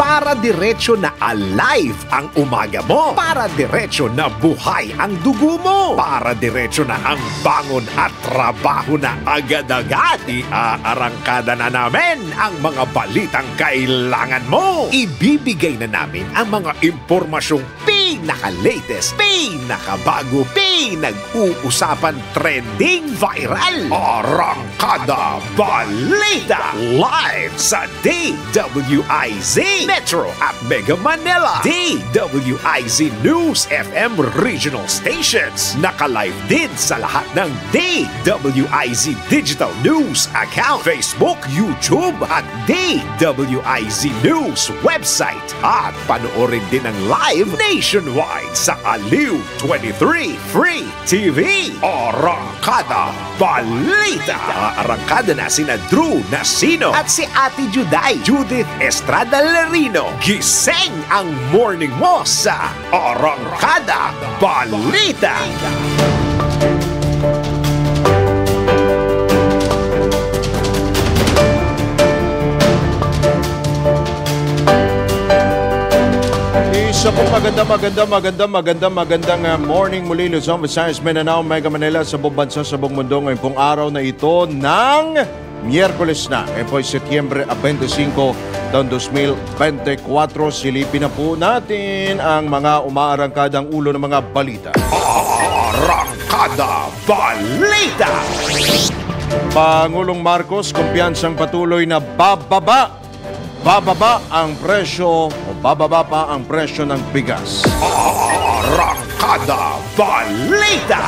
Para diretso na alive ang umaga mo. Para diretso na buhay ang dugo mo. Para diretso na ang bangon at trabaho na agad-agad. Iaarangkada na namin ang mga balitang kailangan mo. Ibibigay na namin ang mga impormasyong pinaka-latest, pinakabago, pinag-uusapan, trending, viral. Arangkada Balita live sa DWIZ Metro at Mega Manila. DWIZ News FM regional stations. Naka-live din sa lahat ng DWIZ Digital News account, Facebook, YouTube at DWIZ News website. At panoorin din ang live nationwide sa Aliw 23 Free TV. Arangkada Balita. Arangkada na sina Drew Nasino at si Ate Juday, Judith Estrada Larino. Gising ang morning mo sa Arangkada Balita. Isa pong magandang morning muli Luzon, Visayas, Mindanao, Mega Manila sa buong bansa, sa buong mundo. Ngayon pong araw na ito ng Miyerkules na. Ngayon po ay Setyembre 25, taon 2024. Silipin na po natin ang mga umaarangkadang ulo ng mga balita. Arangkada Balita. Pangulong Marcos, kumpiyansang patuloy na bababa ang presyo o bababa pa ang presyo ng bigas. Arangkada Balita.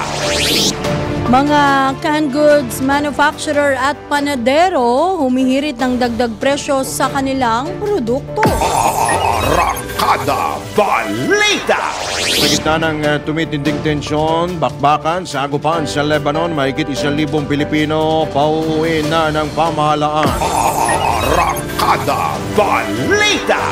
Mga canned goods manufacturer at panadero humihirit ng dagdag presyo sa kanilang produkto. Arangkada Balita. Sa gitna ng tumitinding tensyon, bakbakan sa agupaan sa Lebanon, mahigit 1,000 Pilipino pauwi na ng pamahalaan. Arangkada Balita.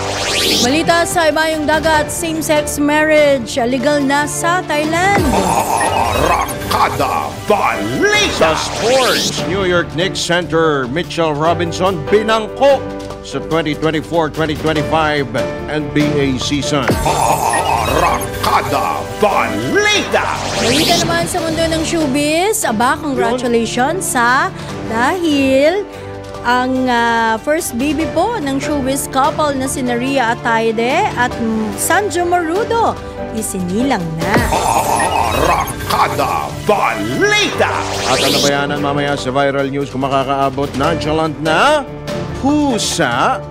Balita sa ibayong dagat, same-sex marriage legal na sa Thailand. Arangkada Sa Balita. sports, New York Knicks center Mitchell Robinson binangko sa 2024-2025 NBA season. Arangkada Balita. Balita naman sa mundo ng showbiz, congratulations dahil ang first baby po ng showbiz couple na si Ria Ataide at Sanjo Marudo isinilang na. Arangkada Balita. At ang nabayanan mamaya sa viral news kung makakaabot, nonchalant na pusa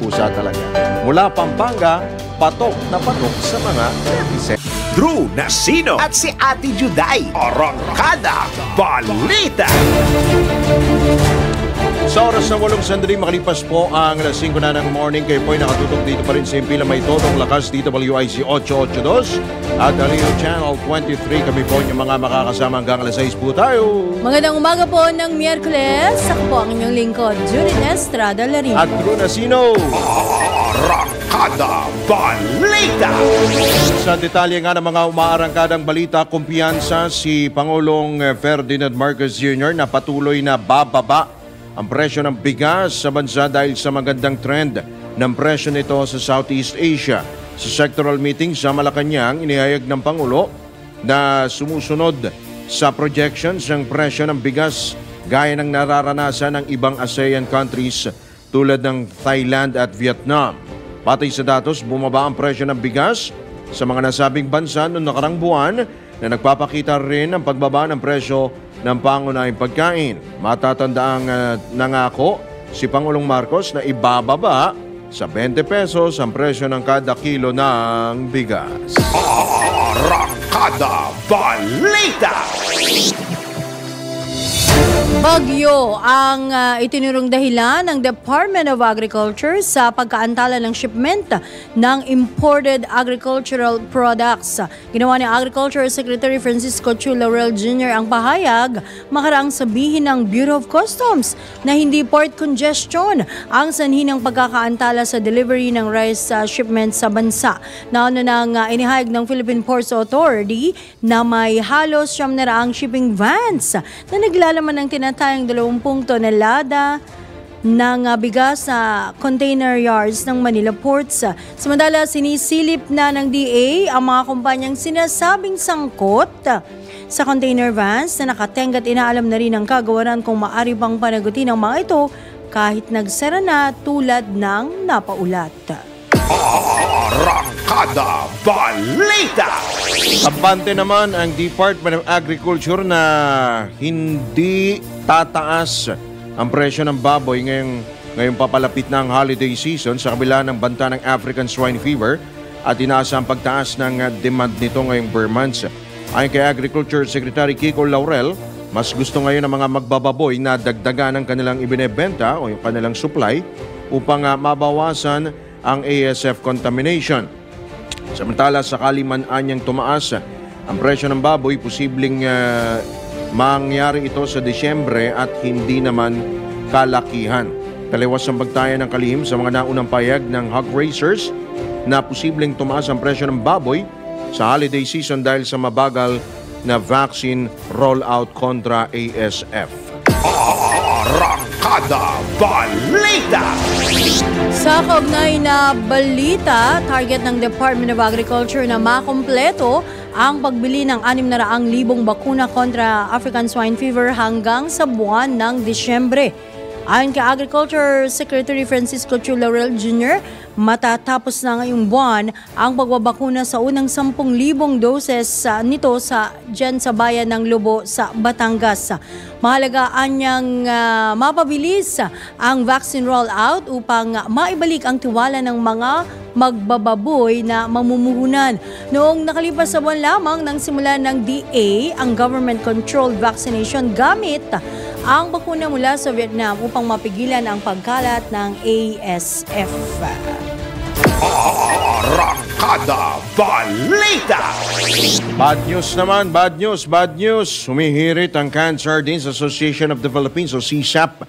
talaga. Mula Pampanga, patok na patok sa mga netizen. Drew Nasino at si Ate Juday. Arangkada Balita. Sa oras ng 8 sandali, makalipas po ang alas 5 na ng morning. Kayo po'y nakatutok dito pa rin sa impila may totong lakas DWIC 882 at Aliw Channel 23. Kami po yung mga makakasama hanggang alas 6 po tayo. Magandang umaga po ng Miyerkules. Ako po ang inyong lingkod, Judith Estrada Larino. At Drew Nasino. Arangkada Balita. Sa detalye nga ng mga umaarangkadang balita, kumpiyansa si Pangulong Ferdinand Marcos Jr. na patuloy na bababa ang presyo ng bigas sa bansa dahil sa magandang trend ng presyo nito sa Southeast Asia. Sa sectoral meeting sa Malacanang, inihayag ng Pangulo na sumusunod sa projections ng presyo ng bigas gaya ng nararanasan ng ibang ASEAN countries tulad ng Thailand at Vietnam. Patay sa datos, bumaba ang presyo ng bigas sa mga nasabing bansa noong nakarang buwan na nagpapakita rin ang pagbaba ng presyo ng pangunahing pagkain. Matatandaang nangako si Pangulong Marcos na ibababa sa 20 pesos ang presyo ng kada kilo ng bigas. Arangkada Balita. Bagyo ang itinurong dahilan ng Department of Agriculture sa pagkaantala ng shipment ng imported agricultural products. Ginawa ni Agriculture Secretary Francisco Chu Laurel Jr. ang pahayag makaraang sabihin ng Bureau of Customs na hindi port congestion ang sanhi ng pagkakaantala sa delivery ng rice shipment sa bansa. Nauna nang inihayag ng Philippine Ports Authority na may halos 700 shipping vans na naglalaman ng tinatayang 20 tonelada ng bigas sa container yards ng Manila Ports. Samantala, sinisilip na ng DA ang mga kumpanyang sinasabing sangkot sa container vans na nakatenga at inaalam na rin ang kagawaran kung maaari bang panagutin ang mga ito kahit nagsara na tulad ng napaulat. Arangkada Balita! Abante naman ang Department of Agriculture na hindi tataas ang presyo ng baboy ngayong papalapit na ang holiday season sa kabila ng banta ng African Swine Fever at inaasa ang pagtaas ng demand nito ngayong bare months. Ayon kay Agriculture Secretary Kiko Laurel, mas gusto ngayon ng mga magbababoy na dagdagan ang kanilang ibinebenta o yung kanilang supply upang mabawasan ang ASF contamination. Samantala, sakali man anyang tumaas ang presyo ng baboy, posibleng mangyari ito sa Disyembre at hindi naman kalakihan. Taliwas ang pagtaya ng kalihim sa mga naunang payag ng hog raisers na posibleng tumaas ang presyo ng baboy sa holiday season dahil sa mabagal na vaccine rollout kontra ASF. Arangkada Balita! Sa kaugnay na balita, target ng Department of Agriculture na makumpleto ang pagbili ng 600,000 bakuna kontra African Swine Fever hanggang sa buwan ng Disyembre. Ayon kay Agriculture Secretary Francisco Chu Laurel Jr., matatapos na ngayong buwan ang pagbabakuna sa unang 10,000 doses nito sa bayan ng Lobo sa Batangas. Mahalagaan niyang mapabilis ang vaccine rollout upang maibalik ang tiwala ng mga magbababoy na mamumuhunan. Noong nakalipas sa buwan lamang nang simulan ng DA ang government-controlled vaccination gamit ang bakuna mula sa Vietnam upang mapigilan ang pagkalat ng ASF. Arangkada Balita! Bad news naman, bad news. Humihirit ang Canned Sardines Association of the Philippines o CSAP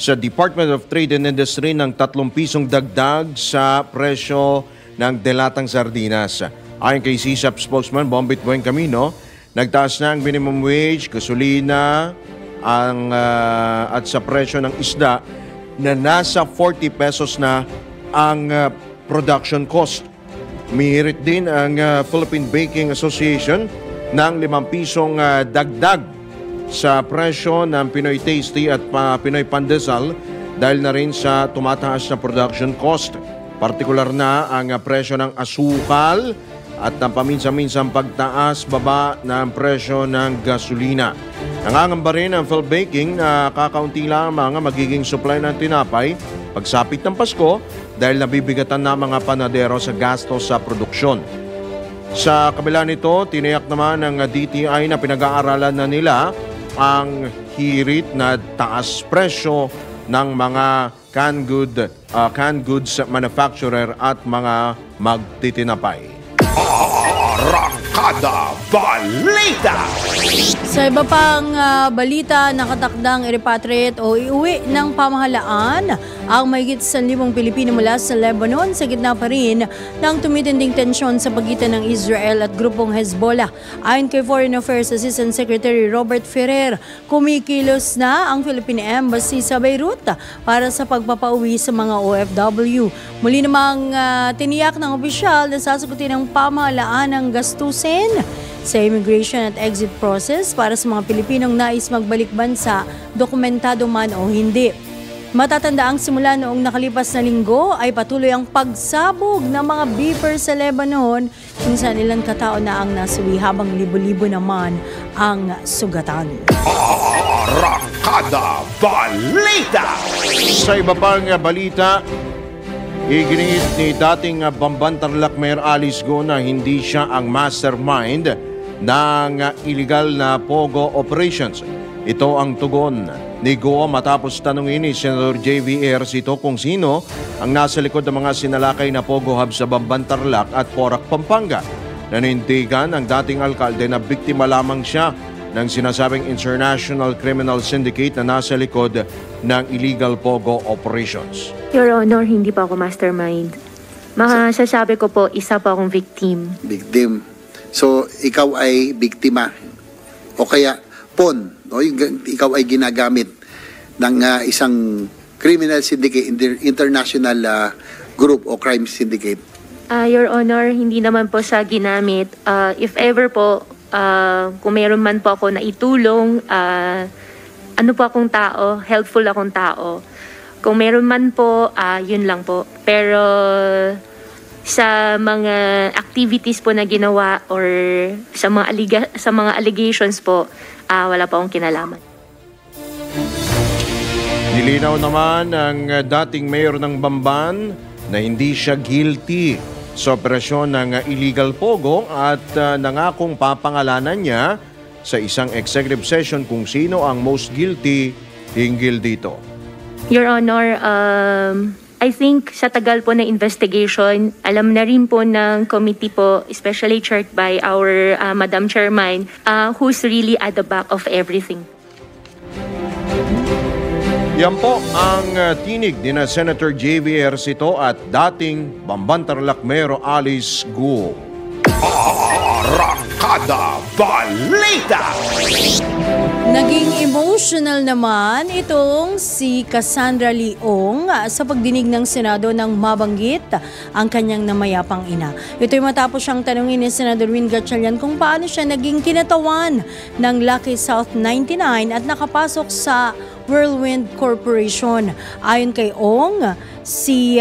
sa Department of Trade and Industry ng 3 pisong dagdag sa presyo ng delatang sardinas. Ayon kay CSAP spokesman Bombit Buencamino, nagtaas na ang minimum wage, gasolina, at sa presyo ng isda na nasa 40 pesos na ang production cost. Mihirit din ang Philippine Baking Association ng 5 pisong dagdag sa presyo ng Pinoy Tasty at Pinoy Pandesal dahil na rin sa tumataas na production cost. Partikular na ang presyo ng asukal at ng paminsan-minsang pagtaas baba ng presyo ng gasolina. Nangangamba rin ang Philbaking na kakaunti lamang ang magiging supply ng tinapay pagsapit ng Pasko dahil nabibigatan na mga panadero sa gasto sa produksyon. Sa kabila nito, tiniyak naman ng DTI na pinag-aaralan na nila ang hirit na taas presyo ng mga canned goods manufacturer at mga magtitinapay. Arangkada Balita! Sa iba pang balita, nakatakdang i-repatriate o iuwi ng pamahalaan ang mahigit 1,000 Pilipino mula sa Lebanon sa gitna pa rin ng tumitinding tensyon sa pagitan ng Israel at grupong Hezbollah. Ayon kay Foreign Affairs Assistant Secretary Robert Ferrer, kumikilos na ang Philippine Embassy sa Beirut para sa pagpapauwi sa mga OFW. Muli namang tiniyak ng opisyal na sasagutin ng pamahalaan ang gastusin sa immigration at exit process para sa mga Pilipinong nais magbalik bansa, dokumentado man o hindi. Matatandaang simula noong nakalipas na linggo ay patuloy ang pagsabog ng mga beeper sa Lebanon kung saan ilang katao na ang nasuwi habang libo-libo naman ang sugatan. Arangkada Balita! Sa iba pang balita, iginiit ni dating Bamban-Tarlac Mayor Alice Go na hindi siya ang mastermind ng illegal na POGO operations. Ito ang tugon ni Go matapos tanungin ni Senator J.V. Ejercito kung sino ang nasa likod ng mga sinalakay na POGO hub sa Bamban-Tarlac at Porac, Pampanga. Nanindigan ang dating alkalde na biktima lamang siya ng sinasabing International Criminal Syndicate na nasa likod ng illegal POGO operations. Your Honor, hindi pa ako mastermind. Masasabi ko po, isa pa akong victim. Victim. So, ikaw ay biktima. O kaya, pawn. O, ikaw ay ginagamit ng isang criminal syndicate, international group o crime syndicate? Your Honor, hindi naman po siya ginamit. If ever po, kung meron man po ako na itulong, ano po akong tao, helpful akong tao. Kung meron man po, yun lang po. Pero sa mga activities po na ginawa or sa mga allegations po, wala po akong kinalaman. Nilinaw naman ng dating mayor ng Bamban na hindi siya guilty sa operasyon ng illegal pogo at nangakong papangalanan niya sa isang executive session kung sino ang most guilty hinggil dito. Your Honor, I think sa tagal po na investigation, alam na rin po ng committee po, especially chaired by our Madam Chairman, who's really at the back of everything. Yan po ang tinig ni na Senator J.V. Ejercito at dating Bamban Tarlac Mayor Alice Guo. Arangkada Balita! Naging emotional naman itong si Cassandra Leong sa pagdinig ng Senado nang mabanggit ang kanyang namayapang ina. Ito'y matapos siyang tanungin ni Senador Win Gatchalian kung paano siya naging kinatawan ng Lucky South 99 at nakapasok sa Whirlwind Corporation. Ayon kay Ong, si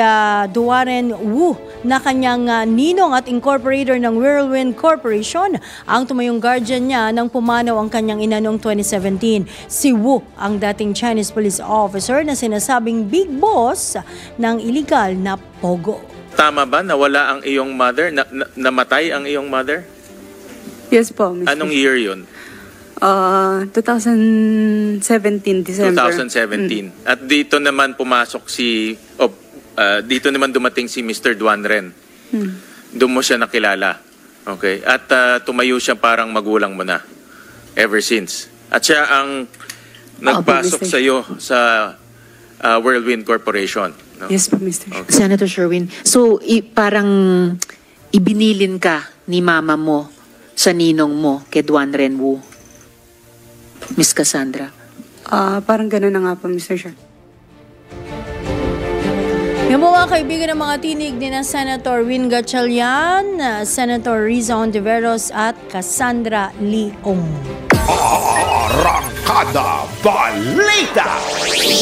Duaren Wu na kanyang ninong at incorporator ng Whirlwind Corporation ang tumayong guardian niya nang pumanaw ang kanyang ina noong 2017. Si Wu ang dating Chinese police officer na sinasabing big boss ng illegal na pogo. Tama ba nawala ang iyong mother? Namatay ang iyong mother? Yes po, Mr. Anong year yun? 2017, December. 2017. At dito naman pumasok dito naman dumating si Mr. Duanren. Doon mo siya nakilala. Okay? At tumayo siya parang magulang mo na. Ever since. At siya ang nagpasok sa iyo sa Whirlwind Corporation. No? Yes po, Mr. Okay. Senator Sherwin, so parang ibinilin ka ni mama mo sa ninong mo kay Duanren Wu, Miss Cassandra? Parang gano'n na nga po, Mr. Chair. Yung mga kaibigan ng mga tinig ni na Senator Win Gatchalian, Senator Riza Ontiveros at Cassandra Leong. Arangkada Balita!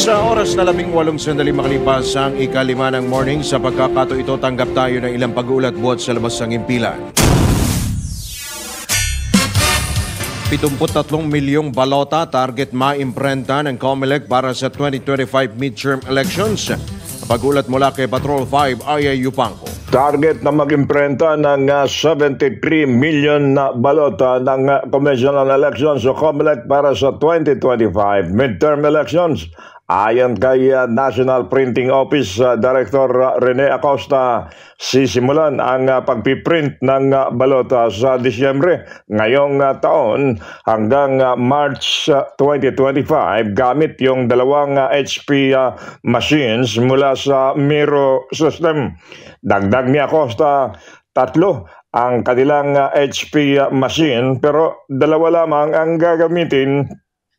Sa oras na 18 sandali makalipas ang ika-5 ng morning, sa pagkakato ito tanggap tayo ng ilang pag-uulat buhat sa labas ng impilan. 73 milyong balota target maimprenta ng COMELEC para sa 2025 midterm elections. Pag-ulat mula kay Patrol 5, Aya Yupanco. Target na mag-imprenta ng 73 million na balota ng conventional elections o COMELEC para sa 2025 midterm elections. Ayon kay National Printing Office Director Rene Acosta, sisimulan ang pagpiprint ng balota sa Disyembre ngayong taon hanggang March 2025 gamit yung dalawang HP machines mula sa Miro system. Dagdag ni Acosta, 3 ang kanilang HP machine pero 2 lamang ang gagamitin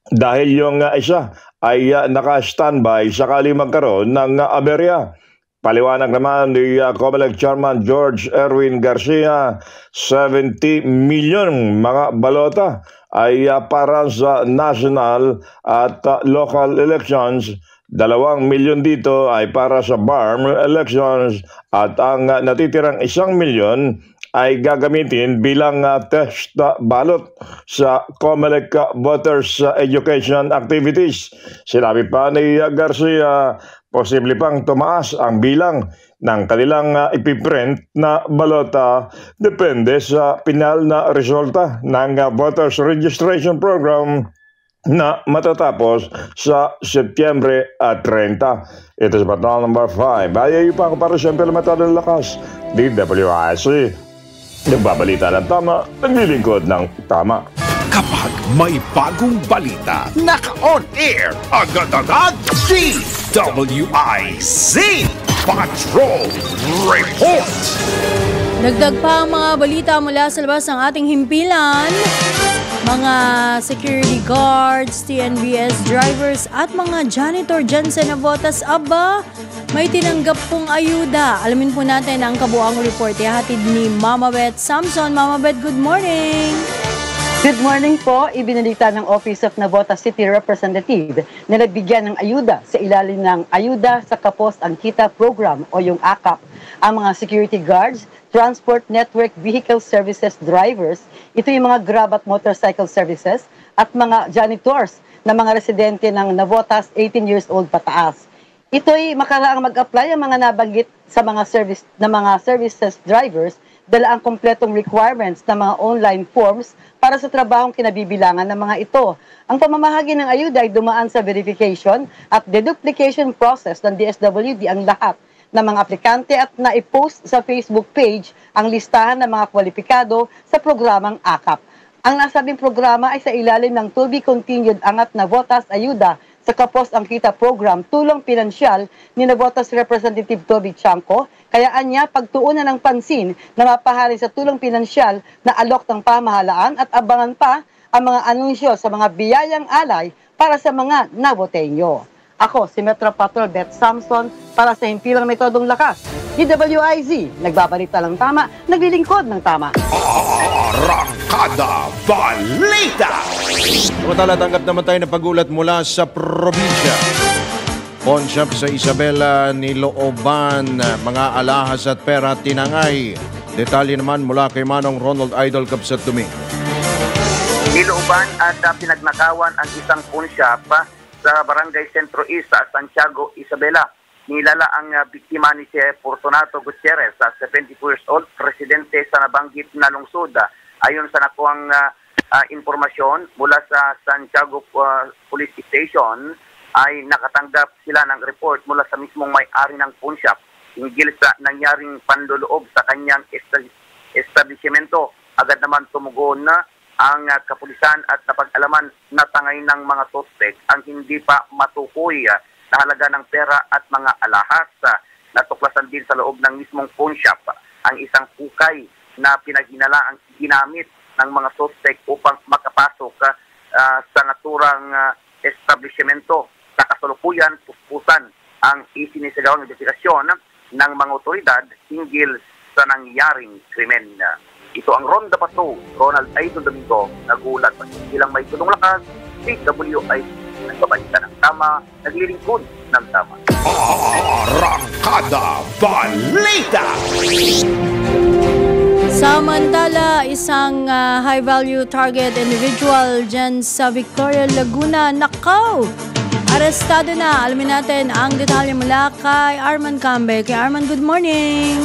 dahil yung isa ay naka-standby sakali magkaroon ng aberya. Paliwanag naman ni COMELEC Chairman George Erwin Garcia, 70 milyon mga balota ay para sa national at local elections. 2 milyon dito ay para sa BARM elections at ang natitirang 1 milyon ay gagamitin bilang test ballot sa COMELEC voters education activities. Sinabi pa ni Garcia, posible pang tumaas ang bilang ng kanilang ipiprint na balota depende sa pinal na resulta ng voters registration program na matatapos sa Setyembre 30. Ito is Batal number 5. Ayaw pa ako para siyempre matalo ng lakas. DWIC. Nagbabalita ng tama, naglilingkod ng tama. Kapag may bagong balita, naka-on air, agad-agad, DWIC Patrol Report! Dagdag pa ang mga balita mula sa labas ng ating himpilan. mga security guards, TNVS drivers at mga janitor dyan sa Navotas. Aba, may tinanggap pong ayuda. Alamin po natin ang kabuang report. Ihatid ni Mama Beth Samson. Mama Beth, good morning! Good morning po. Ibinalita ng Office of Navotas City Representative na nabigyan ng ayuda sa ilalim ng Ayuda sa Kapos ang Kita Program o yung AKAP ang mga security guards, Transport Network Vehicle Services drivers, ito yung mga Grab at motorcycle services, at mga janitors na mga residente ng Navotas 18 years old pataas. Ito'y makaraang mag-apply ang mga nabanggit sa mga services drivers, dala ang kompletong requirements ng mga online forms para sa trabahong kinabibilangan ng mga ito. Ang pamamahagi ng ayuda ay dumaan sa verification at deduplication process ng DSWD ang lahat ng mga aplikante at naipost sa Facebook page ang listahan ng mga kwalipikado sa programang AKAP. Ang nasabing programa ay sa ilalim ng To Be Continued Angat Navotas Ayuda sa Kapos ang Kita Program, tulong pinansyal ni Navotas Representative Toby Chanco, kaya anya pagtuunan ng pansin na mapahari sa tulong pinansyal na alok ng pamahalaan at abangan pa ang mga anunsyo sa mga biyayang alay para sa mga Navoteño. Ako, si Metro Patrol Beth Samson para sa Himpilang Metodong Lakas. DWIZ, nagbabalita ng tama, naglilingkod ng tama. Arangkada Balita! Samantala, tanggap naman tayo ng pagulat mula sa probinsya. Pawn shop sa Isabela, Nilooban, mga alahas at pera tinangay. Detalye naman mula kay Manong Ronald Idol Kapsat Tumi. Nilooban at pinagnakawan ang isang pawn shop sa Barangay Centro East, Santiago, Isabela. Nilala ang biktima ni si Fortunato Gutierrez, 72 years old, residente sa nabanggit na lungsod. Ayon sa nakuhang informasyon mula sa Santiago Police Station, ay nakatanggap sila ng report mula sa mismong may-ari ng pawn shop hinggil sa nangyaring panloloob sa kanyang establishmento. Agad naman tumugon na ang kapulisan at napag-alaman na tangay ng mga suspect ang hindi pa matukoy na halaga ng pera at mga alahas. Natuklasan din sa loob ng mismong pawn shop ang isang kukay na pinaghinalaang ginamit ng mga suspect upang makapasok sa naturang establishmento. Sa kasalukuyan, puspusan ang isinisagawang investigasyon ng mga otoridad hinggil sa nangyaring krimen. Ito ang Ronda Pato, Ronald Aydon Domingo, nagulat pa silang may tulong lakas, DWI, nagbabalita ng tama, naglilingkod ng tama. Arangkada Balita! Samantala, isang high-value target individual dyan sa Victoria, Laguna, nakaw! Arestado na. Alamin natin ang detalye mula kay Arman Cambe. Kay Arman, good morning!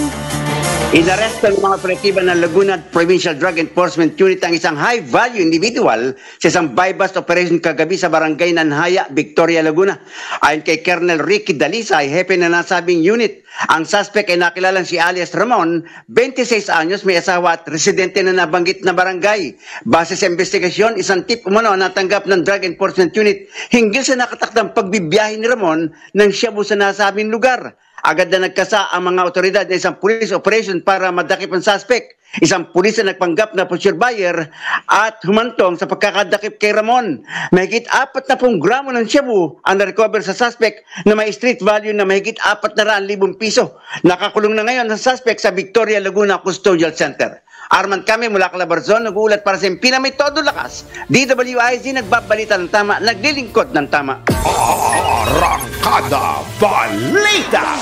Inaresto ng mga operatiba ng Laguna Provincial Drug Enforcement Unit ang isang high-value individual sa isang buy-bust operation kagabi sa Barangay Nanhaya, Victoria, Laguna. Ayon kay Colonel Ricky Dalisay, hepe na nasabing unit, ang suspect ay nakilalang si alias Ramon, 26 anyos, may asawa at residente na nabanggit na barangay. Base sa investigasyon, isang tip umano natanggap ng Drug Enforcement Unit hinggil sa nakatakdang pagbibiyahe ni Ramon ng Shabu sa nasabing lugar. Agad na nagkasa ang mga otoridad na isang police operation para madakip ang suspect. Isang pulis na nagpanggap na pusher buyer at humantong sa pagkakadakip kay Ramon. Mahigit 40 gramo ng shabu ang na-recover sa suspect na may street value na mahigit 400,000 piso. Nakakulong na ngayon ang suspect sa Victoria Laguna Custodial Center. Arman kami mula Calabarzon, nag-uulat para sa Himpilang Metodong Lakas. DWIZ, nagbabalita ng tama, naglilingkod ng tama. Arangkada Balita!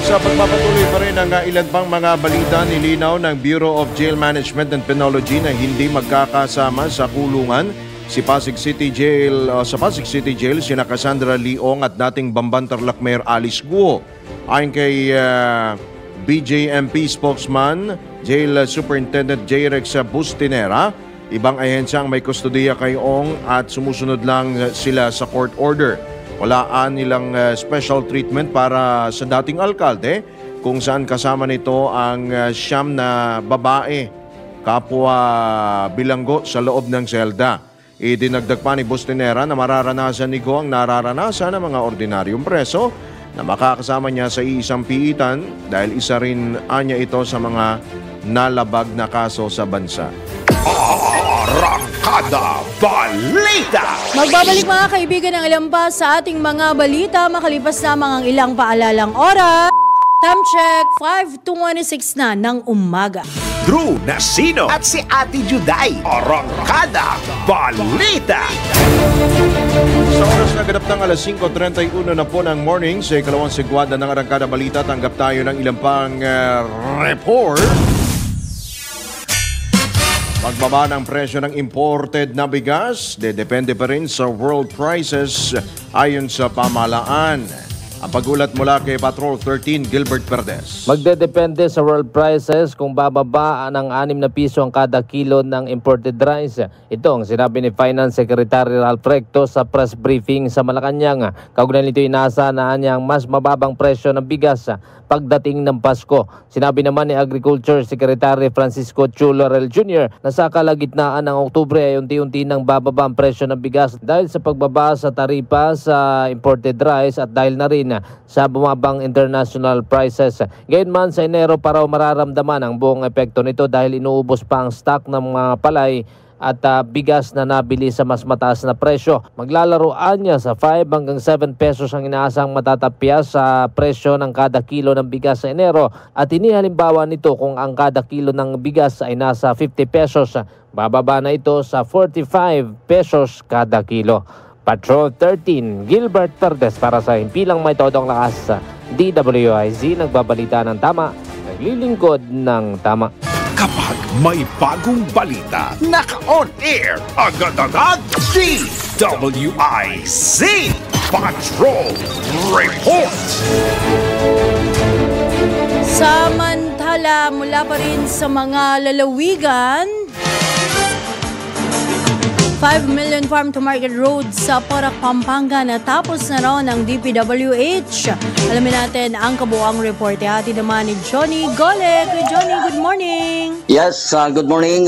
Sa pagpapatuloy pa rin ang ilan pang mga balita, nilinaw ng Bureau of Jail Management and Penology na hindi magkakasama sa kulungan sa Pasig City Jail sina Cassandra Leong at dating Bamban Tarlac Mayor Alice Guo. Ayon kay BJMP spokesman, Jail Superintendent J-Rex Bustinera, ibang ahensya ang may kustodiya kay Ong at sumusunod lang sila sa court order. Walaan nilang special treatment para sa dating alkalde kung saan kasama nito ang siyam na babae, kapwa bilanggo sa loob ng selda. Idinagdag pa ni Bustinera na mararanasan ni Go ang nararanasan ng mga ordinaryong preso na makakasama niya sa iisang piitan dahil isa rin anya ito sa mga nalabag na kaso sa bansa. Arangkada Balita! Magbabalik mga kaibigan ng ilang pa sa ating mga balita makalipas na mga ilang paalalang oras. Time check, 5:26 na ng umaga. Drew Nasino at si Ate Juday. Arangkada Balita! Sa oras na ganap ng alas 5:31 na po ng morning, sa ikalawang segwanda ng Arangkada Balita, tanggap tayo ng ilang pang report. Pagbaba ng presyo ng imported na bigas, depende pa rin sa world prices ayon sa pamahalaan. Ang pagulat mula kay Patrol 13, Gilbert Perdes. Magdedepende sa world prices kung bababa ng 6 na piso ang kada kilo ng imported rice. Ito ang sinabi ni Finance Secretary Ralph Recto sa press briefing sa Malacanang. Kaugnay nito inaasahan niyang mas mababang presyo ng bigas pagdating ng Pasko. Sinabi naman ni Agriculture Secretary Francisco Chulorel Jr. na sa kalagitnaan ng Oktubre ay unti-unti nang bababa ang presyo ng bigas dahil sa pagbaba sa taripa sa imported rice at dahil na rin sa bumabang international prices. Gayunman sa Enero pa raw mararamdaman ang buong epekto nito dahil inuubos pa ang stock ng mga palay at bigas na nabili sa mas mataas na presyo. Maglalaroan niya sa 5 hanggang 7 pesos ang inaasang matatapya sa presyo ng kada kilo ng bigas sa Enero at inihalimbawa nito kung ang kada kilo ng bigas ay nasa 50 pesos. Bababa na ito sa 45 pesos kada kilo. Patrol 13, Gilbert Perdes para sa Himpilang May Todong Lakas sa DWIZ, nagbabalita ng tama, naglilingkod ng tama. Kapag may bagong balita, naka-on air, agad-agad, DWIZ Patrol Report! Samantala, mula pa rin sa mga lalawigan, 5 million farm-to-market roads sa Porac, Pampanga natapos na raw ng DPWH. Alamin natin ang kabuuang report. Hati naman ni Johnny Golek. Johnny, good morning. Yes, good morning.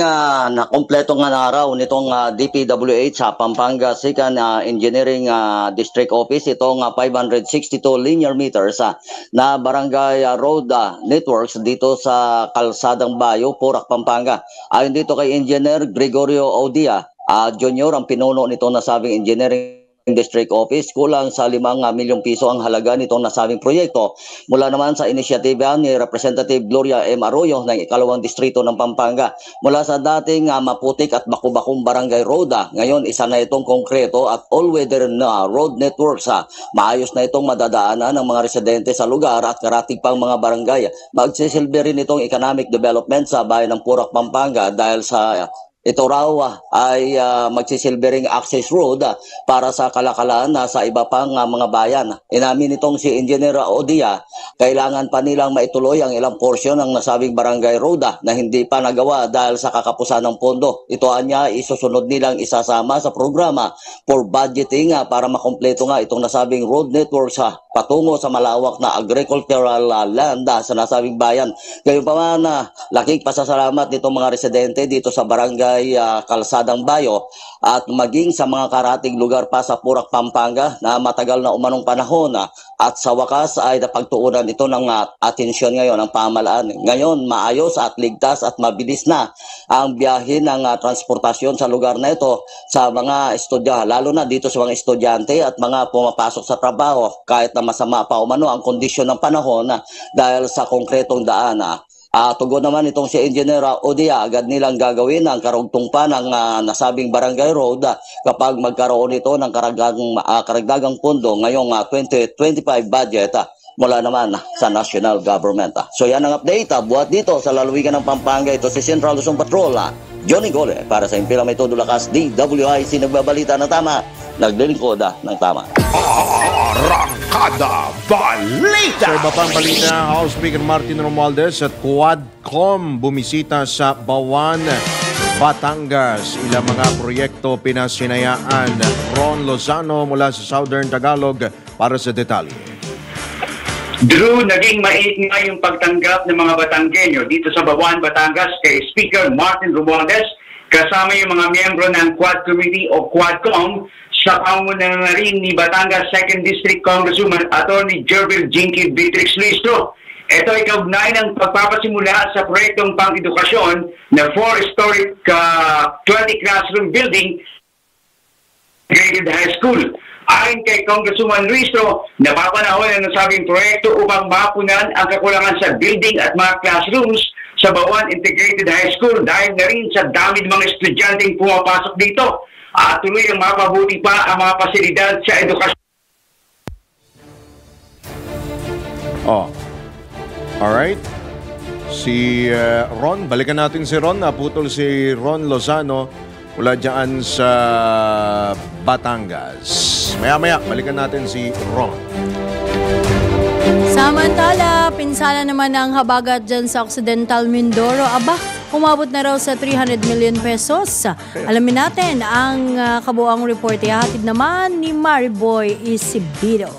Nakompleto nga na araw nitong DPWH sa Pampanga 2nd Engineering District Office. Itong 562 linear meters na barangay road networks dito sa Kalsadang Bayo, Porac, Pampanga. Ayon dito kay Engineer Gregorio Odia, Junior, ang pinuno nitong nasabing Engineering District Office, kulang sa 5 milyong piso ang halaga nitong nasabing proyekto. Mula naman sa inisyatiba ni Representative Gloria M. Arroyo ng ikalawang distrito ng Pampanga. Mula sa dating maputik at bakubakong barangay road, ngayon isa na itong konkreto at all-weather na road networks. Maayos na itong madadaanan ng mga residente sa lugar at karatig pang mga barangay. Magsisilbi rin itong economic development sa bayan ng Porac, Pampanga dahil sa ito raw ay magsisilbering access road para sa kalakalan sa iba pang mga bayan. Inamin nitong si Engineer Odia, kailangan pa nilang maituloy ang ilang porsyon ng nasabing barangay road na hindi pa nagawa dahil sa kakapusan ng pondo. Ito anya isusunod nilang isasama sa programa for budgeting para makompleto nga itong nasabing road network sa patungo sa malawak na agricultural land sa nasabing bayan. Gayunpaman, laking pasasalamat nitong mga residente dito sa barangay Kalsadang Bayo at maging sa mga karating lugar pa sa Porac, Pampanga na matagal na umanong panahon at sa wakas ay napagtuunan ito ng atensyon ngayon ng pamahalaan. Ngayon maayos at ligtas at mabilis na ang biyahe ng transportasyon sa lugar na ito sa mga estudyante, lalo na dito sa mga estudyante at mga pumapasok sa trabaho kahit na masama pa umano ang kondisyon ng panahon dahil sa konkretong daan. Tugon naman itong si Engineer Odia, agad nilang gagawin ang karugtong pa ng nasabing barangay road kapag magkaroon ito ng karagdagang pondo ngayong 2025 budget mula naman sa national government. So yan ang update. Buhat dito sa lalawigan ng Pampanga, ito si Central Luzon Patrol, Johnny Gole, para sa Himpilang May Todo Lakas, DWIZ, nagbabalita ng tama, naglilingkod ng tama. Arangkada Balita! Sa iba pang balita, House Speaker Martin Romualdez at Quadcom bumisita sa Bawan, Batangas. Ilang mga proyekto pinasinayaan. Ron Lozano mula sa Southern Tagalog para sa detalye. Drew, naging mait nga yung pagtanggap ng mga Batanggenyo dito sa Bawan, Batangas kay Speaker Martin Romualdez kasama yung mga miyembro ng Quad Committee o Quadcom sa pangunan na rin ni Batangas 2nd District Congresswoman Attorney Jervil Jinky Beatrix Listo. Ito ay kaugnay ng pagpapasimula sa proyektong pang-edukasyon na 4-story 20 classroom building graded high school. Ayon kay Congresswoman Luiso, napapanahon ang nasabing proyekto upang mapunan ang kakulangan sa building at mga classrooms sa Bawan Integrated High School dahil na rin sa dami ng mga estudyanteng pumapasok dito at tuloy ang mapabuti pa ang mga pasilidad sa edukasyon. Alright. Si Ron, balikan natin si Ron. Naputol si Ron Lozano mula dyan sa Batangas. Maya-maya, balikan natin si Ron. Samantala, pinsala naman ang habagat dyan sa Occidental Mindoro. Aba, umabot na raw sa 300 million pesos. Alamin natin ang kabuang report. Ihatid naman ni Mariboy Isibido.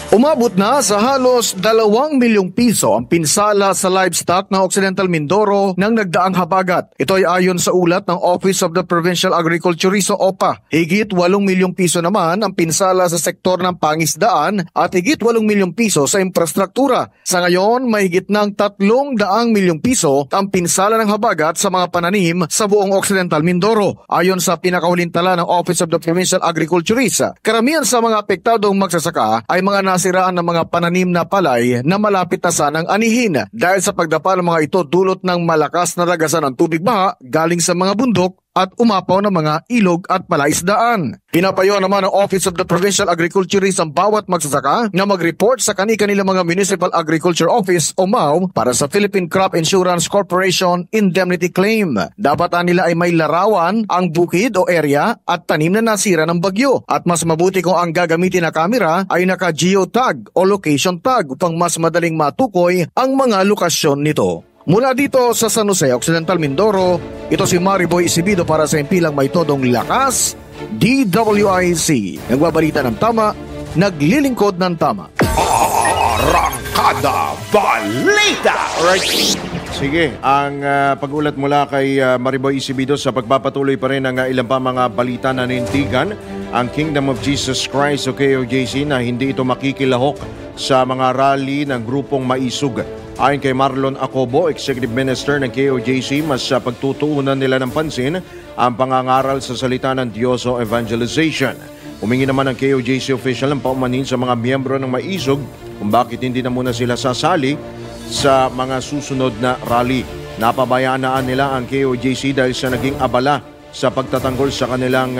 Umabot na sa halos 2 milyong piso ang pinsala sa livestock ng Occidental Mindoro ng nagdaang habagat. Ito ay ayon sa ulat ng Office of the Provincial Agriculturist o OPA. Higit 8 milyong piso naman ang pinsala sa sektor ng pangisdaan at higit 8 milyong piso sa infrastruktura. Sa ngayon, mahigit ng 300 milyong piso ang pinsala ng habagat sa mga pananim sa buong Occidental Mindoro. Ayon sa pinakahuling tala ng Office of the Provincial Agriculturist, karamihan sa mga apektadong magsasaka ay mga nasiraan ng mga pananim na palay na malapit na sanang anihin dahil sa pagdapa ng mga ito dulot ng malakas na ragasan ng tubig baha galing sa mga bundok at umapaw ng mga ilog at palaisdaan. Pinapayo naman ng Office of the Provincial Agriculturist ang bawat magsasaka na mag-report sa kani-kanilang mga Municipal Agriculture Office o MAO para sa Philippine Crop Insurance Corporation Indemnity Claim. Dapat nila ay may larawan ang bukid o area at tanim na nasira ng bagyo at mas mabuti kung ang gagamitin na kamera ay naka-geotag o location tag upang mas madaling matukoy ang mga lokasyon nito. Mula dito sa San Jose, Occidental Mindoro, ito si Mariboy Isibido para sa impilang may todong lakas, DWIC. Nagbabalita ng tama, naglilingkod ng tama. Arangkada Balita! Alright. Sige, ang pag-ulat mula kay Mariboy Isibido sa pagpapatuloy pa rin ng ilang pa mga balita na nindigan ang Kingdom of Jesus Christ o KOJC na hindi ito makikilahok sa mga rally ng grupong Maisug. Ayon kay Marlon Acobo, Executive Minister ng KOJC, mas pagtutuunan nila ng pansin ang pangangaral sa salita ng Diyos o evangelization. Humingi naman ang KOJC official ng paumanhin sa mga miyembro ng Maisog kung bakit hindi na muna sila sasali sa mga susunod na rally. Napabayaan nila ang KOJC dahil sa naging abala sa pagtatanggol sa kanilang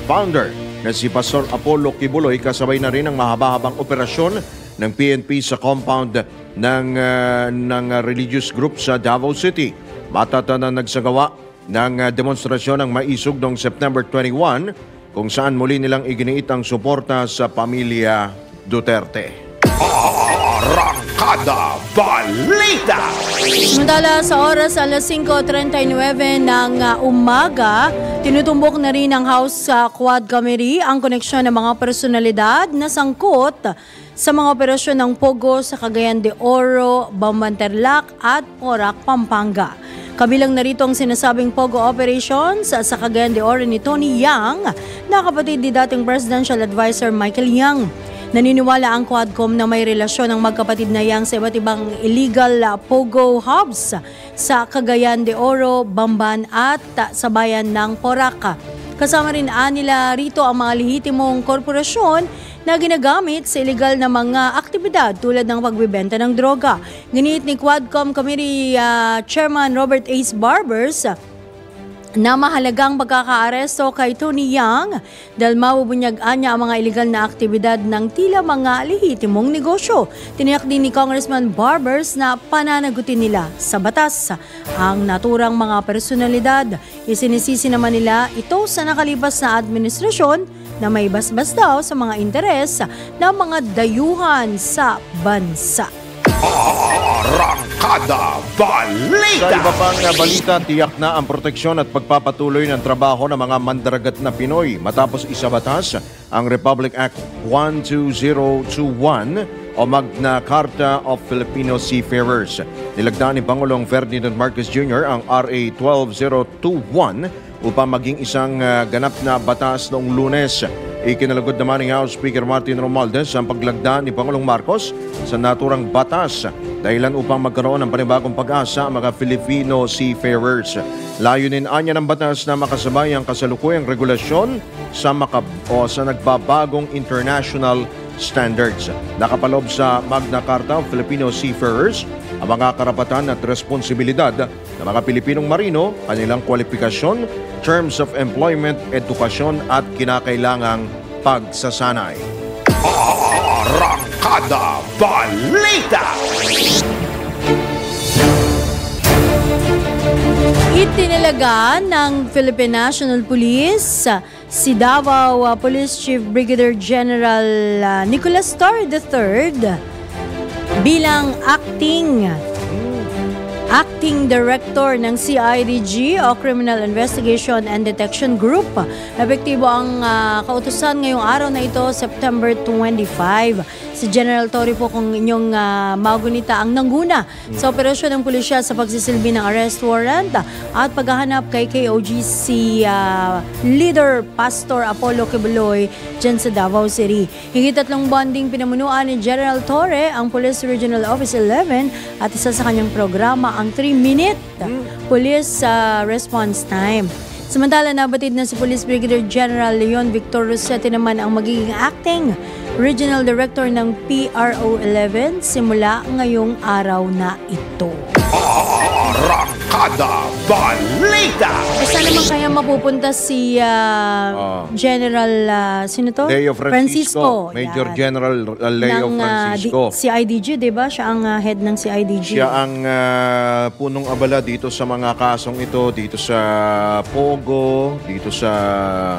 founder na si Pastor Apollo Kibuloy, kasabay na rin ang mahaba-habang operasyon ng PNP sa compound ng religious group sa Davao City. Matatanda nagsagawa ng demonstrasyon ng Maisog noong September 21 kung saan muli nilang iginiit ang suporta sa pamilya Duterte. Arangkada Balita! Samantala sa oras alas 5:39 ng umaga, tinutumbok na rin ng House Quad Committee ang koneksyon ng mga personalidad na sangkot sa mga operasyon ng Pogo sa Cagayan de Oro, Bambanterlac at Porac, Pampanga. Kabilang narito ang sinasabing Pogo operations sa Cagayan de Oro ni Tony Yang na kapatid ni dating Presidential Advisor Michael Yang. Naniniwala ang Quadcom na may relasyon ng magkapatid na Yang sa iba't ibang illegal Pogo hubs sa Cagayan de Oro, Bamban at sa bayan ng Porac. Kasama rin nila rito ang mga lehitimong korporasyon na ginagamit sa illegal na mga aktibidad tulad ng pagbibenta ng droga. Ginit ni Quadcom Committee Chairman Robert Ace Barbers na mahalagang pagkakaaresto kay Tony Yang dahil mabubunyagaan niya ang mga illegal na aktibidad ng tila mga lehitimong negosyo. Tiniyak din ni Congressman Barbers na pananagutin nila sa batas ang naturang mga personalidad. Isinisisi naman nila ito sa nakalipas na administrasyon na may basbas daw sa mga interes ng mga dayuhan sa bansa. Arangkada Balita! Sa iba pang balita, tiyak na ang proteksyon at pagpapatuloy ng trabaho ng mga mandaragat na Pinoy matapos isabatas ang Republic Act 12021 o Magna Carta of Filipino Seafarers. Nilagdaan ni Pangulong Ferdinand Marcos Jr. ang RA 12021 upang maging isang ganap na batas noong Lunes. Ikinalagod naman ni House Speaker Martin Romualdez ang paglagda ni Pangulong Marcos sa naturang batas dahilan upang magkaroon ng panibagong pag-asa ang mga Filipino seafarers. Layunin anya ng batas na makasabay ang kasalukuyang regulasyon sa nagbabagong international standards. Nakapaloob sa Magna Carta of Filipino Seafarers ang mga karapatan at responsibilidad ng mga Pilipinong marino, kanilang kwalifikasyon, terms of employment, edukasyon at kinakailangang pagsasanay. Arangkada Balita! Itinalaga ng Philippine National Police si Davao Police Chief Brigadier General Nicolas Torre III bilang acting Director ng CIDG o Criminal Investigation and Detection Group. Epektibo ang kautusan ngayong araw na ito, September 25. Si General Torre po kung inyong magunita ang nangguna sa operasyon ng pulisya sa pagsisilbi ng arrest warrant at paghahanap kay KOG si Leader Pastor Apollo Quiboloy dyan sa Davao City. Higit 3 bonding pinamunuan ni General Torre ang Police Regional Office 11 at isa sa kanyang programa ang 3-minute police response time. Samantala, nabatid na si Police Brigadier General Leon Victor Rosete naman ang magiging acting Regional Director ng PRO 11 simula ngayong araw na ito. Arangkada Balita! Saan naman kaya mapupunta si General sino to? Leo Francisco. Major Yan. General Leo Francisco. CIDG, diba? Siya ang head ng CIDG. Siya ang punong abala dito sa mga kasong ito, dito sa Pogo, dito sa...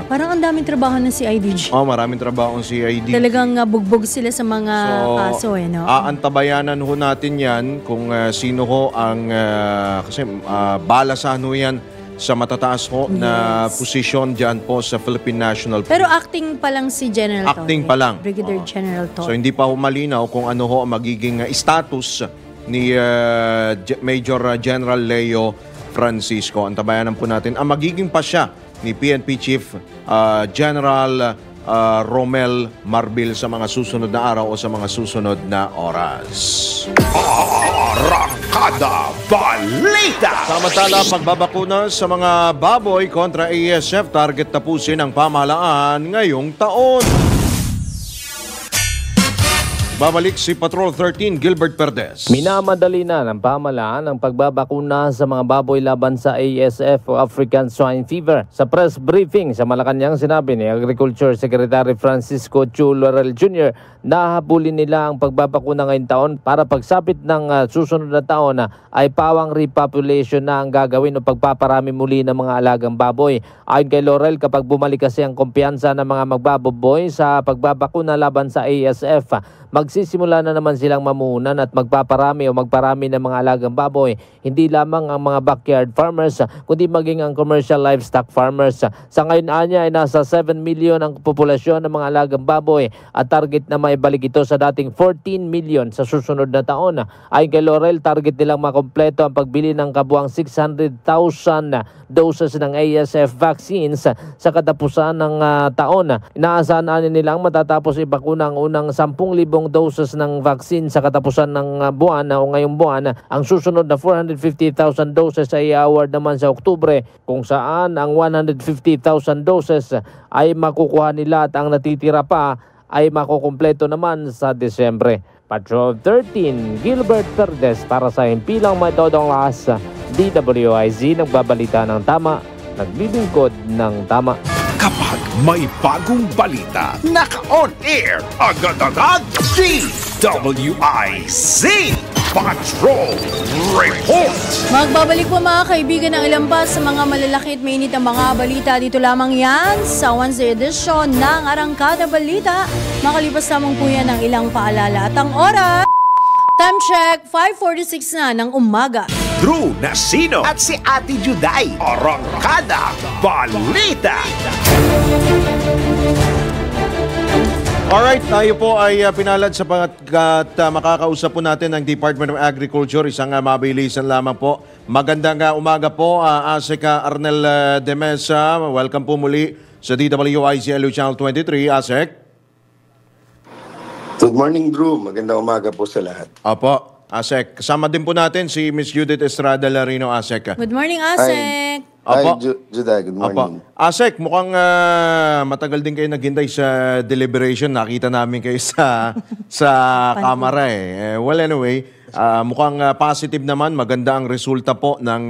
Parang ang daming trabaho ng CIDG. Maraming trabaho ng CIDG. Talagang bugbog sila sa mga kaso no? Aantabayanan ho natin yan kung sino ho ang kasi balasan ho yan sa matataas ho na posisyon dyan po sa Philippine National Police. Pero acting pa lang si General Torre. Acting pa lang. Brigadier General Torre. So hindi pa ho malinaw kung ano ho ang magiging status ni Major General Leo Francisco. Antabayanan po natin ang magiging pasya ni PNP Chief General Romel Marbil sa mga susunod na araw o sa mga susunod na oras. Arangkada Balita! Samantala, pagbabakuna sa mga baboy kontra ASF, target tapusin ang pamahalaan ngayong taon. Babalik si Patrol 13, Gilbert Perdes. Minamadali na ng pamahalaan ang pagbabakuna sa mga baboy laban sa ASF o African Swine Fever. Sa press briefing sa Malacanang, sinabi ni Agriculture Secretary Francisco Chu Laurel Jr. na habulin nila ang pagbabakuna ngayong taon para pagsapit ng susunod na taon ay pawang repopulation na ang gagawin o pagpaparami muli ng mga alagang baboy. Ayon kay Laurel, kapag bumalik kasi ang kumpiyansa ng mga magbababoy sa pagbabakuna laban sa ASF, magsisimula na naman silang mamuhunan at magpaparami o magparami ng mga alagang baboy. Hindi lamang ang mga backyard farmers, kundi maging ang commercial livestock farmers. Sa ngayon anya ay nasa 7 million ang populasyon ng mga alagang baboy at target na maibalik ito sa dating 14 million sa susunod na taon. Ayon kay Laurel, target nilang makompleto ang pagbili ng kabuang 600,000 doses ng ASF vaccines sa katapusan ng taon. Inaasahan nilang matatapos ibakuna ang unang 10,000 doses ng vaccine sa katapusan ng buwan o ngayong buwan. Ang susunod na 450,000 doses ay i-award naman sa Oktubre, kung saan ang 150,000 doses ay makukuha nila at ang natitira pa ay makukumpleto naman sa Desyembre. Patrol 13, Gilbert Perdes para sa Himpilang May Todong Lakas, DWIZ, nagbabalita ng tama, naglilingkod ng tama. Kapag may bagong balita, naka-on-air, agad-agad, DWIZ Patrol Report! Magbabalik po mga kaibigan ng ilang pa sa mga malalaki at mainit ang mga balita. Dito lamang yan sa Wednesday edition ng Arangkada Balita. Makalipas lamang po yan ng ilang paalala. At ang oras, time check, 5:46 na ng umaga. Drew Nasino at si Ate Juday. Arangkada Balita! Alright, tayo po ay pinalad sapagkat makakausap po natin ang Department of Agriculture. Isang mabilisan lamang po. Magandang umaga po, Aseka Arnel de Mesa. Welcome po muli sa DWICLU Channel 23. ASEC. Good morning, Drew. Magandang umaga po sa lahat. Apo, ASEC. Kasama din po natin si Miss Judith Estrada Larino, ASEC. Good morning, ASEC. Hi, Juday. Good morning. Apo. ASEC, mukhang matagal din kayo naghintay sa deliberation. Nakita namin kayo sa kamera eh. Well, anyway, mukhang positive naman. Maganda ang resulta po ng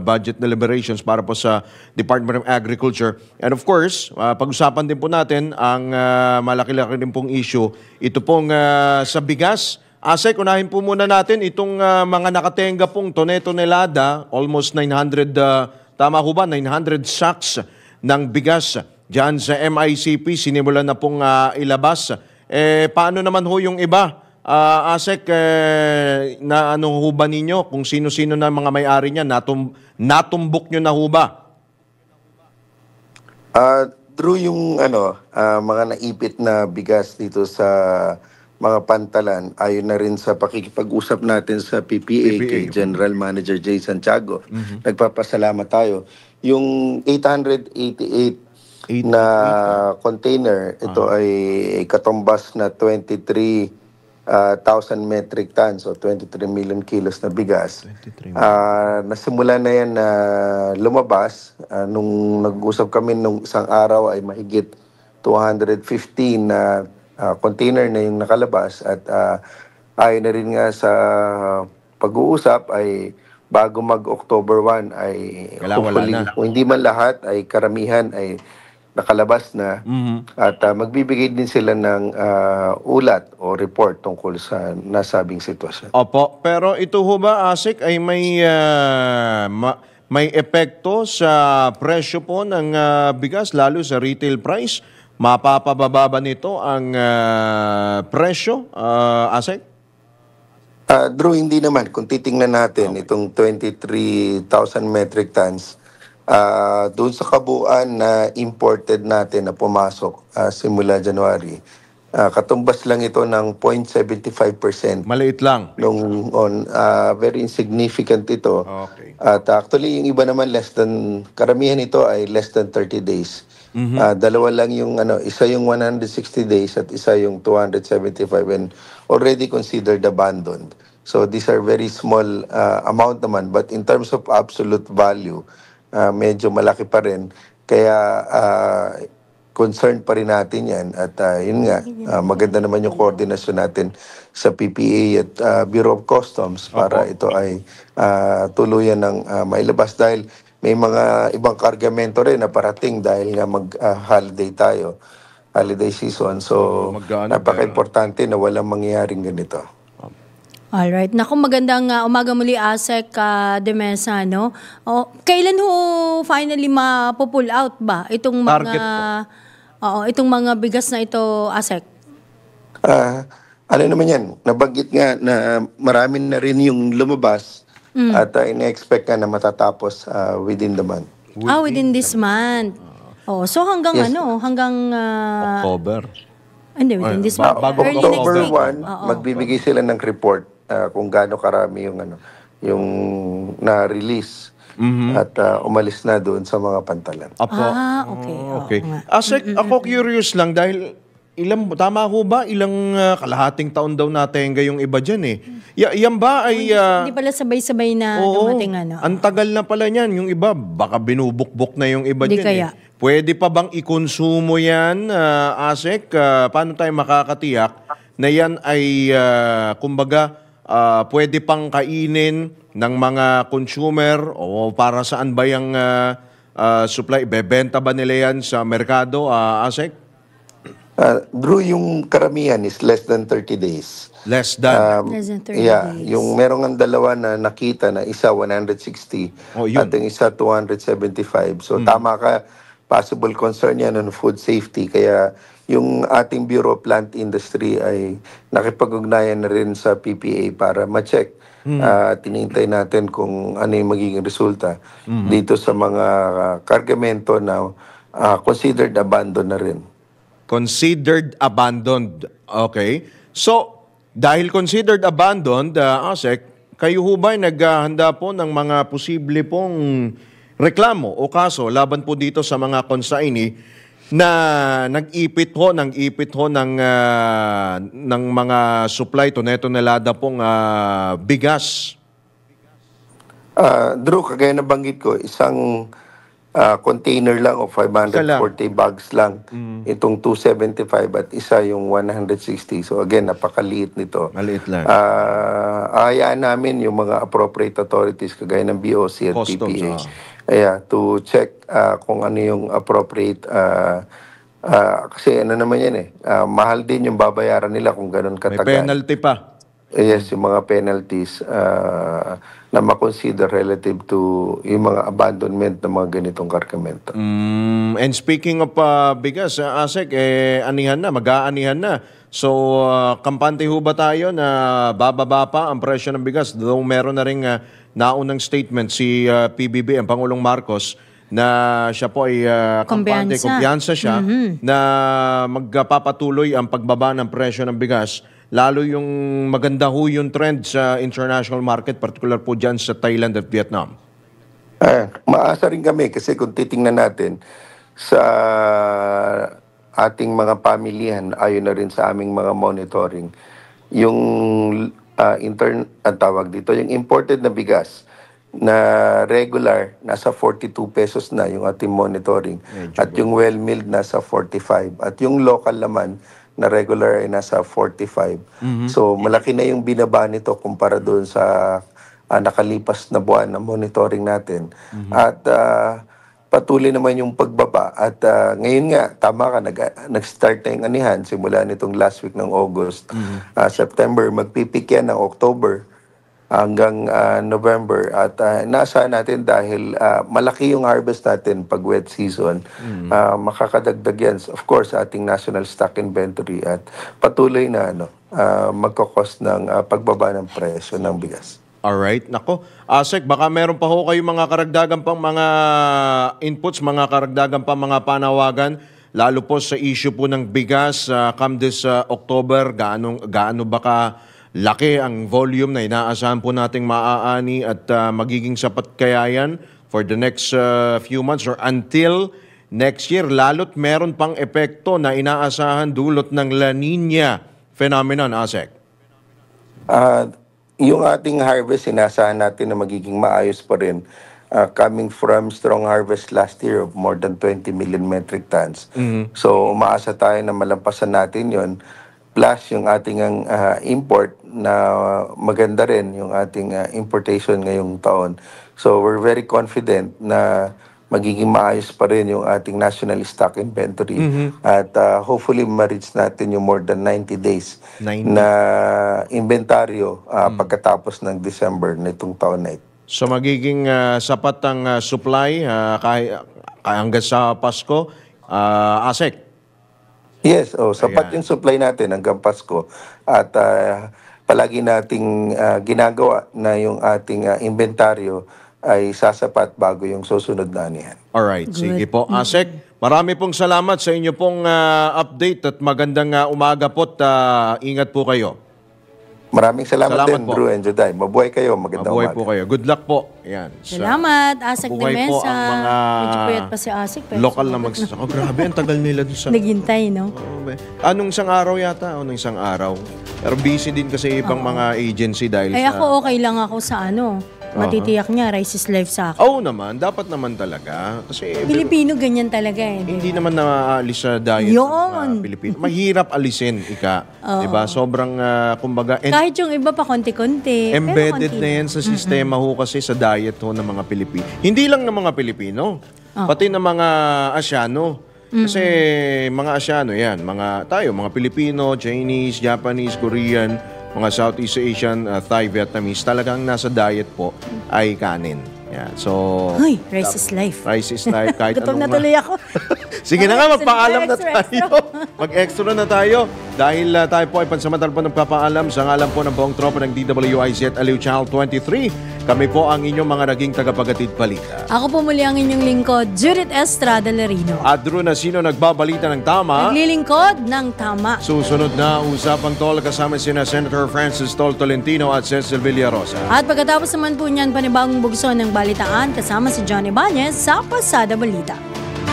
budget deliberations para po sa Department of Agriculture. And of course, pag-usapan din po natin ang malaki-laki din pong issue. Ito pong sa bigas. ASEC, unahin po muna natin itong mga nakatenga pong tonelada, almost 900 tama ho ba? 900 sacks ng bigas dyan sa MICP. Sinimulan na pong ilabas. Paano naman ho yung iba? ASEC, na ano ho ba ninyo? Kung sino-sino na mga may-ari niya, natumbok nyo na ho ba? Drew, yung mga naipit na bigas dito sa mga pantalan, ayon na rin sa pakikipag-usap natin sa PPA kay General Manager Jay Santiago. Nagpapasalamat tayo. Yung 888 na container, ito ay katumbas na 23,000 metric tons o 23 million kilos na bigas. Nasimula na yan na lumabas. Nung nag-usap kami nung isang araw ay mahigit 215 na container na yung nakalabas at ayon na rin nga sa pag-uusap ay bago mag-October 1 ay hopefully, kung hindi man lahat ay karamihan ay nakalabas na at magbibigay din sila ng ulat o report tungkol sa nasabing sitwasyon. Opo, pero ito ho ba, ASEC, ay may epekto sa presyo po ng bigas, lalo sa retail price? Mapapababa ba nito ang presyo, ASEC? Drew, hindi naman. Kung titingnan natin itong 23,000 metric tons, doon sa kabuuan na imported natin na pumasok simula January, katumbas lang ito ng 0.75%. Maliit lang. Very insignificant ito. Okay. At actually, yung iba naman karamihan ito ay less than 30 days. Dalawa lang yung isa yung 160 days at isa yung 275 and already considered abandoned. So these are very small amount naman, but in terms of absolute value, medyo malaki pa rin. Kaya concerned pa rin natin yan at yun nga, maganda naman yung koordinasyon natin sa PPA at Bureau of Customs para ito ay tuluyan ng mailabas dahil may mga ibang kargamento rin na parating dahil nga mag-holiday tayo, holiday season. So, napaka-importante na walang mangyayaring ganito. Alright. Naku, magandang umaga muli, ASEC de Mesa, no? Kailan ho finally ma-pull out ba itong itong mga bigas na ito, ASEC? Ano naman yan? Nabanggit nga na marami na rin yung lumabas. At ina-expect ka na matatapos within the month. Within this month. So hanggang hanggang October. Hindi, within this month. Bago October 1, magbibigay sila ng report kung gaano karami yung na-release at umalis na doon sa mga pantalan. Okay. ASEC, ako curious lang dahil tama ho ba? Ilang kalahating taon daw natenga yung iba dyan eh. Yan ba ay... Hindi pala sabay-sabay na dumating ang tagal na pala niyan. Yung iba, baka binubukbok na yung iba dyan eh. Pwede pa bang ikonsumo yan, ASEC? Paano tayo makakatiyak na yan ay, kumbaga, pwede pang kainin ng mga consumer o para saan ba yung supply? Bebenta ba nila yan sa merkado, ASEC? Drew, yung karamihan is less than 30 days. Less than? Less than 30 days. Yung merong ang dalawa na nakita na isa 160 at yung isa 275. So tama ka, possible concern yan on food safety. Kaya yung ating Bureau of Plant Industry ay nakipag-ugnayan na rin sa PPA para ma-check. Tinintay natin kung ano yung magiging resulta dito sa mga kargamento na considered abandoned na rin. Considered abandoned. Okay. So, dahil considered abandoned, ASEC, kayo ho ba naghahanda po ng mga posible pong reklamo o kaso laban po dito sa mga consignee na nag-ipit ho ng mga supply tonelada pong bigas. Drew, kagaya na banggit ko, isang container lang o 540 bags lang. Itong 275 at isa yung 160. So again, napakaliit nito. Maliit lang. Hayaan namin yung mga appropriate authorities kagaya ng BOC at PPA to check kung ano yung appropriate kasi ano naman yan mahal din yung babayaran nila kung ganun katagal. May penalty pa. Yes, yung mga penalties na makonsider relative to yung mga abandonment ng mga ganitong kargamento. And speaking of bigas, Asek, mag-aanihan na. So, kampante ho ba tayo na bababa pa ang presyo ng bigas? Though meron na rin naunang statement si PBB, ang Pangulong Marcos, na siya po ay kumpiyansa siya na magpapatuloy ang pagbaba ng presyo ng bigas. Lalo yung maganda ho yung trend sa international market, particular po dyan sa Thailand at Vietnam. Maasa rin kami kasi kung titingnan natin sa ating mga pamilyahan, ayon na rin sa aming mga monitoring, yung yung imported na bigas na regular, nasa 42 pesos na yung ating monitoring. At yung well-milled, nasa 45. At yung local naman, na regular ay nasa 45. So malaki na yung binaba nito kumpara doon sa nakalipas na buwan na monitoring natin. At patuloy naman yung pagbaba. At ngayon nga, tama ka, nag-start na yung anihan simula nitong last week ng August. September, magpipik yan ng October hanggang November. At naasahan natin dahil malaki yung harvest natin pag wet season. Makakadagdag yan, of course, sa ating national stock inventory at patuloy na magkakos ng pagbaba ng presyo ng bigas. Alright. Nako, Asek, baka meron pa ho kayo mga karagdagan pang mga inputs, mga karagdagan pang mga panawagan, lalo po sa issue po ng bigas come this October, gaano baka laki ang volume na inaasahan po nating maaani at magiging sapat kaya yan for the next few months or until next year, lalo't meron pang epekto na inaasahan dulot ng La Nina phenomenon, Asek? Yung ating harvest, inaasahan natin na magiging maayos pa rin. Coming from strong harvest last year of more than 20 million metric tons. So umaasa tayo na malampasan natin yon. Plus yung ating import na maganda rin yung ating importation ngayong taon. So we're very confident na magiging maayos pa rin yung ating national stock inventory. At hopefully ma-reach natin yung more than 90 days na inventaryo pagkatapos ng December nitong taon na ito. So magiging sapat ang supply hanggang sa Pasko, Asek? Yes, sapat yung supply natin hanggang Pasko. At palagi nating ginagawa na yung ating inventaryo ay sasapat bago yung susunod na anihan. Alright, sige po. Asek, marami pong salamat sa inyo pong update at magandang umaga po at ingat po kayo. Maraming salamat din, Drew and Juday. Mabuhay kayo, magandang Mabuhay umaga. po kayo. Good luck po. Ayan. Salamat, Asek Mabuhay po Demesa. ang mga Medyo puyat pa si Asek. Pero lokal na magsasaka. Grabe, ang tagal nila doon sa... Naghintay, no? Anong isang araw yata? Anong isang araw? Pero busy din kasi ibang mga agency dahil Ay, sa... ako okay lang ako sa matitiyak niya, rice is life sa akin. Oo naman, dapat naman talaga. Kasi Pilipino ganyan talaga eh. hindi naman naaalis sa diet ng mga Pilipino. Mahirap alisin, diba? Sobrang, kumbaga... Kahit yung iba pa konti-konti. Embedded na yan sa sistema ho kasi sa diet ho ng mga Pilipino. Hindi lang ng mga Pilipino, pati ng mga Asyano. Kasi mga Asyano yan, mga Pilipino, Chinese, Japanese, Korean, mga Southeast Asian, Thai, Vietnamese, talagang nasa diet po ay kanin. Yeah. So, Ay, rice is life. Rice is life. Kahit Gutom na tuloy ako. Sige na nga, magpaalam na Extra. tayo. Mag-extra na tayo. Dahil tayo po ay pansamantal po nagpapaalam sa ngalan po ng buong tropa ng DWIZ at Aliw Channel 23. Kami po ang inyong mga naging tagapagatid balita. Ako po muli ang inyong lingkod, Judith Estrada Larino. At Drew Nasino nagbabalita ng tama. Naglilingkod ng tama. Susunod na Usapang Tol kasama sina Senator Francis Tol Tolentino at Cecil Villarosa. At pagkatapos naman po niyan, panibagong bugson ng balitaan kasama si Johnny Bañez sa Pasada Balita.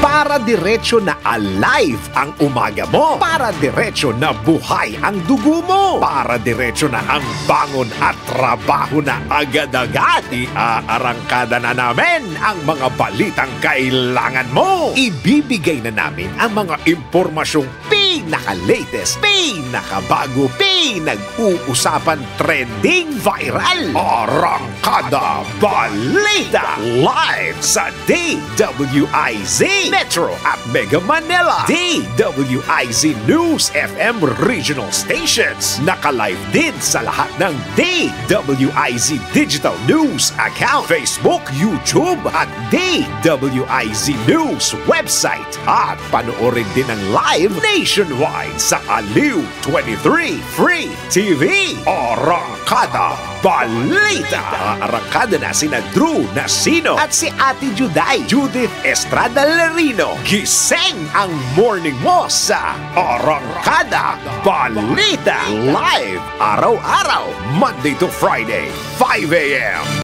Para diretsyo na alive ang umaga mo. Para diretsyo na buhay ang dugo mo. Para diretsyo na ang bangon at trabaho na agad-agad. Iarangkada na namin ang mga balitang kailangan mo. Ibibigay na namin ang mga impormasyong pinaka-latest, pinakabago, pinag-uusapan, trending, viral. Arangkada Balita. Live sa DWIZ. Metro at Mega Manila. DWIZ News FM regional stations. Naka-live din sa lahat ng DWIZ Digital News account, Facebook, YouTube at DWIZ News website. At panoorin din ang live nationwide sa Aliw 23 Free TV. Arangkada Balita. Arangkada na sina Drew Nasino at si Ate Juday, Judith Estrada Larino. Gising ang morning mo sa Arangkada Balita. Live araw-araw, Monday to Friday, 5 a.m.